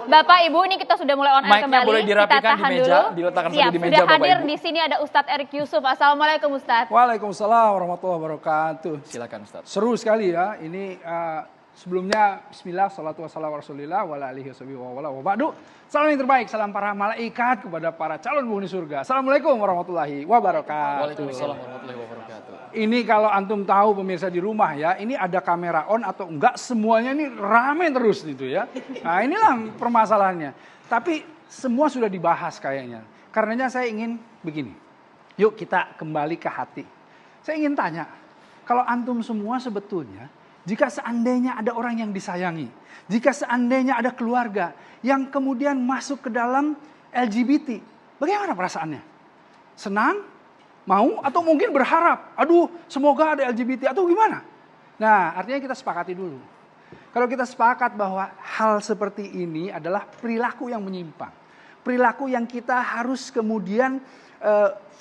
Bapak Ibu, ini kita sudah mulai on air Mic-nya kembali. boleh dirapikan Kita tahan di meja, dulu. diletakkan saja Siap, di meja, sudah Bapak hadir Ibu. di sini ada Ustadz Erik Yusuf. Assalamualaikum Ustadz. Waalaikumsalam warahmatullahi wabarakatuh. Silakan Ustaz. Seru sekali ya. Ini sebelumnya Bismillah, salatu wassalamu rasulillah wa ala alihi wa ba'du. Salam yang terbaik, salam para malaikat kepada para calon penghuni surga. Assalamualaikum warahmatullahi wabarakatuh. Waalaikumsalam warahmatullahi wabarakatuh. Ini kalau antum tahu pemirsa di rumah ya, ini ada kamera on atau enggak, semuanya ini rame terus gitu ya. Nah inilah permasalahannya. Tapi semua sudah dibahas kayaknya. Karenanya saya ingin begini. Yuk kita kembali ke hati. Saya ingin tanya, kalau antum semua sebetulnya, jika seandainya ada orang yang disayangi, jika seandainya ada keluarga yang kemudian masuk ke dalam LGBT, bagaimana perasaannya? Senang? Mau? Atau mungkin berharap, aduh semoga ada LGBT atau gimana? Nah artinya kita sepakati dulu. Kalau kita sepakat bahwa hal seperti ini adalah perilaku yang menyimpang. Perilaku yang kita harus kemudian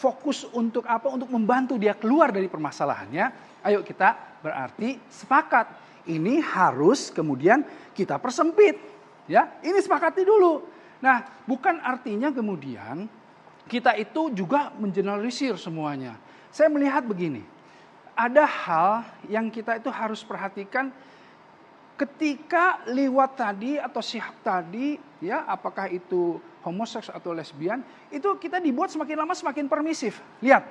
fokus untuk apa? Untuk membantu dia keluar dari permasalahannya. Ayo kita berarti sepakat. Ini harus kemudian kita persempit. Ya, ini sepakati dulu. Nah, bukan artinya kemudian kita itu juga mengeneralisir semuanya. Saya melihat begini. Ada hal yang kita itu harus perhatikan ketika lewat tadi atau sihab tadi, ya, apakah itu homoseks atau lesbian, itu kita dibuat semakin lama semakin permisif. Lihat,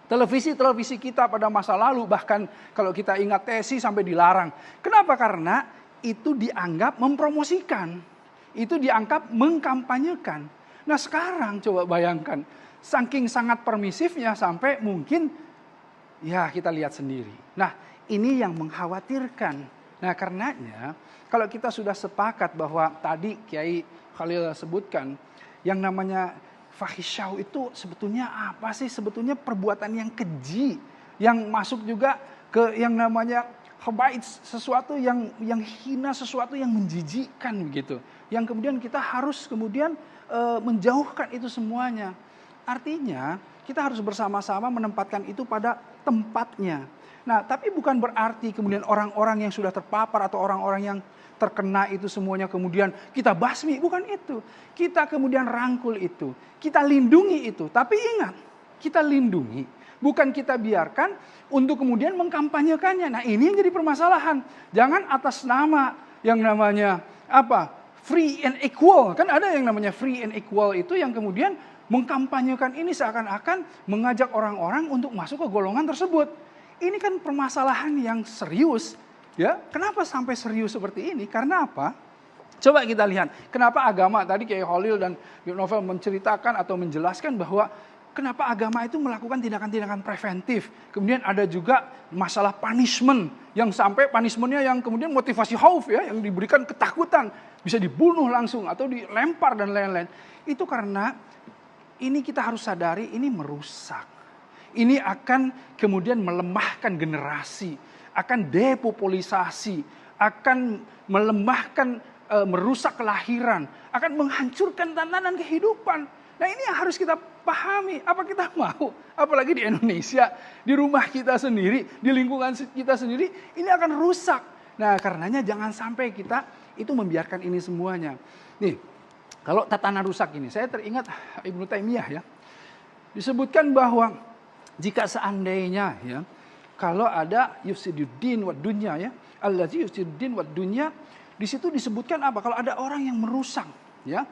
televisi kita pada masa lalu, bahkan kalau kita ingat TSI sampai dilarang. Kenapa? Karena itu dianggap mempromosikan, itu dianggap mengkampanyekan. Nah sekarang coba bayangkan, saking sangat permisifnya sampai mungkin, ya kita lihat sendiri. Nah ini yang mengkhawatirkan. Nah karenanya kalau kita sudah sepakat bahwa tadi Kiai Khalil sebutkan yang namanya fahisyah itu sebetulnya apa sih? Sebetulnya perbuatan yang keji, yang masuk juga ke yang namanya khaba'ith, sesuatu yang hina, sesuatu yang menjijikkan begitu. Yang kemudian kita harus kemudian menjauhkan itu semuanya. Artinya kita harus bersama-sama menempatkan itu pada tempatnya. Nah, tapi bukan berarti kemudian orang-orang yang sudah terpapar atau orang-orang yang terkena itu semuanya kemudian kita basmi, bukan itu. Kita kemudian rangkul itu, kita lindungi itu. Tapi ingat, kita lindungi, bukan kita biarkan untuk kemudian mengkampanyekannya. Nah ini yang jadi permasalahan. Jangan atas nama yang namanya apa? Free and equal. Kan ada yang namanya free and equal itu yang kemudian mengkampanyekan ini seakan-akan mengajak orang-orang untuk masuk ke golongan tersebut. Ini kan permasalahan yang serius. Ya, kenapa sampai serius seperti ini? Karena apa? Coba kita lihat, kenapa agama tadi Kiai Khalil dan Ibnu Novel menceritakan atau menjelaskan bahwa kenapa agama itu melakukan tindakan-tindakan preventif. Kemudian ada juga masalah punishment yang sampai punishmentnya yang kemudian motivasi khauf ya, yang diberikan ketakutan, bisa dibunuh langsung atau dilempar dan lain-lain. Itu karena ini kita harus sadari ini merusak. Ini akan kemudian melemahkan generasi, akan depopulisasi, akan melemahkan, merusak kelahiran, akan menghancurkan tatanan kehidupan. Nah ini yang harus kita pahami. Apa kita mau? Apalagi di Indonesia, di rumah kita sendiri, di lingkungan kita sendiri, ini akan rusak. Nah karenanya jangan sampai kita itu membiarkan ini semuanya. Nih, kalau tatanan rusak ini, saya teringat Ibnu Taimiyah ya. Disebutkan bahwa jika seandainya ya, kalau ada yufsiduddin wad dunya ya, allazi yufsiduddin wad dunya, di situ disebutkan apa? Kalau ada orang yang merusak ya,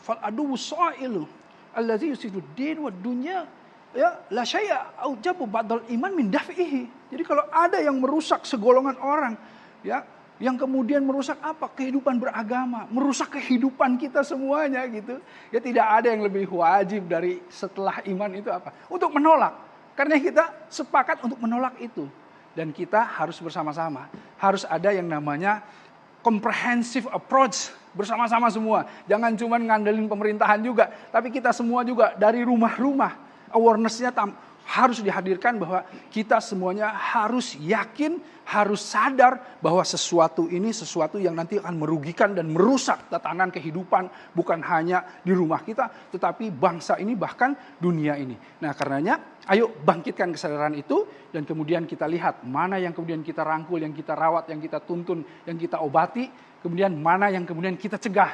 fal adu sa'ilu allazi yufsiduddin wad dunya ya la syai'a aujabu ba'dal iman min daf'ihi. Jadi kalau ada yang merusak segolongan orang ya, yang kemudian merusak apa? Kehidupan beragama, merusak kehidupan kita semuanya gitu. Ya tidak ada yang lebih wajib dari setelah iman itu apa? Untuk menolak. Karena kita sepakat untuk menolak itu. Dan kita harus bersama-sama. Harus ada yang namanya comprehensive approach bersama-sama semua. Jangan cuma ngandelin pemerintahan juga. Tapi kita semua juga dari rumah-rumah. Awareness-nya harus dihadirkan bahwa kita semuanya harus yakin, harus sadar bahwa sesuatu ini sesuatu yang nanti akan merugikan dan merusak tatanan kehidupan. Bukan hanya di rumah kita, tetapi bangsa ini bahkan dunia ini. Nah karenanya ayo bangkitkan kesadaran itu dan kemudian kita lihat mana yang kemudian kita rangkul, yang kita rawat, yang kita tuntun, yang kita obati. Kemudian mana yang kemudian kita cegah.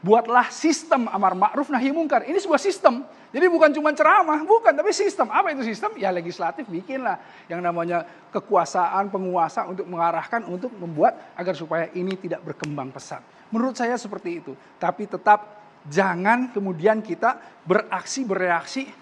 buatlah sistem amar ma'ruf nahi mungkar. Ini sebuah sistem. Jadi bukan cuma ceramah, bukan, tapi sistem. Apa itu sistem? Ya legislatif bikinlah yang namanya kekuasaan penguasa untuk mengarahkan, untuk membuat agar supaya ini tidak berkembang pesat. Menurut saya seperti itu. Tapi tetap jangan kemudian kita bereaksi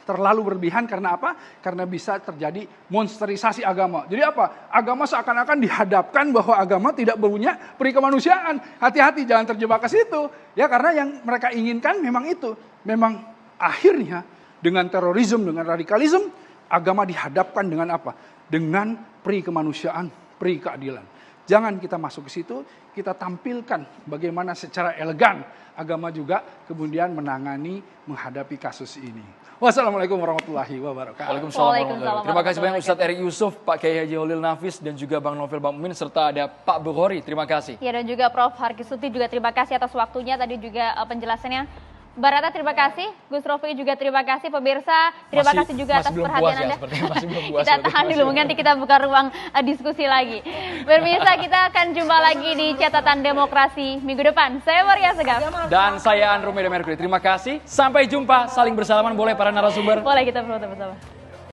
terlalu berlebihan. Karena apa? Karena bisa terjadi monsterisasi agama. Jadi apa? Agama seakan-akan dihadapkan bahwa agama tidak punya peri kemanusiaan. Hati-hati, jangan terjebak ke situ. Ya, karena yang mereka inginkan memang itu. Memang akhirnya dengan terorisme, dengan radikalisme, agama dihadapkan dengan apa? Dengan peri kemanusiaan, peri keadilan. Jangan kita masuk ke situ, kita tampilkan bagaimana secara elegan agama juga kemudian menghadapi kasus ini. Wassalamualaikum warahmatullahi wabarakatuh. Waalaikumsalam warahmatullahi wabarakatuh. Terima kasih banyak warahmatullahi Ustadz Erik Yusuf, Pak Kiai Haji Holil Nafis, dan juga Bang Novel Bang Mumin, serta ada Pak Bukhori. Terima kasih. Ya, dan juga Prof. Harkisuti juga terima kasih atas waktunya tadi juga penjelasannya. Barata terima kasih, Gus Rofi juga terima kasih, pemirsa terima kasih juga atas perhatian Anda. Kita tahan dulu, nanti kita buka ruang diskusi lagi. Pemirsa, kita akan jumpa lagi di Catatan Demokrasi minggu depan. Saya Maria Segaf. Dan saya Andromeda Mercury. Terima kasih. Sampai jumpa. Saling bersalaman boleh para narasumber. Boleh kita foto bersama.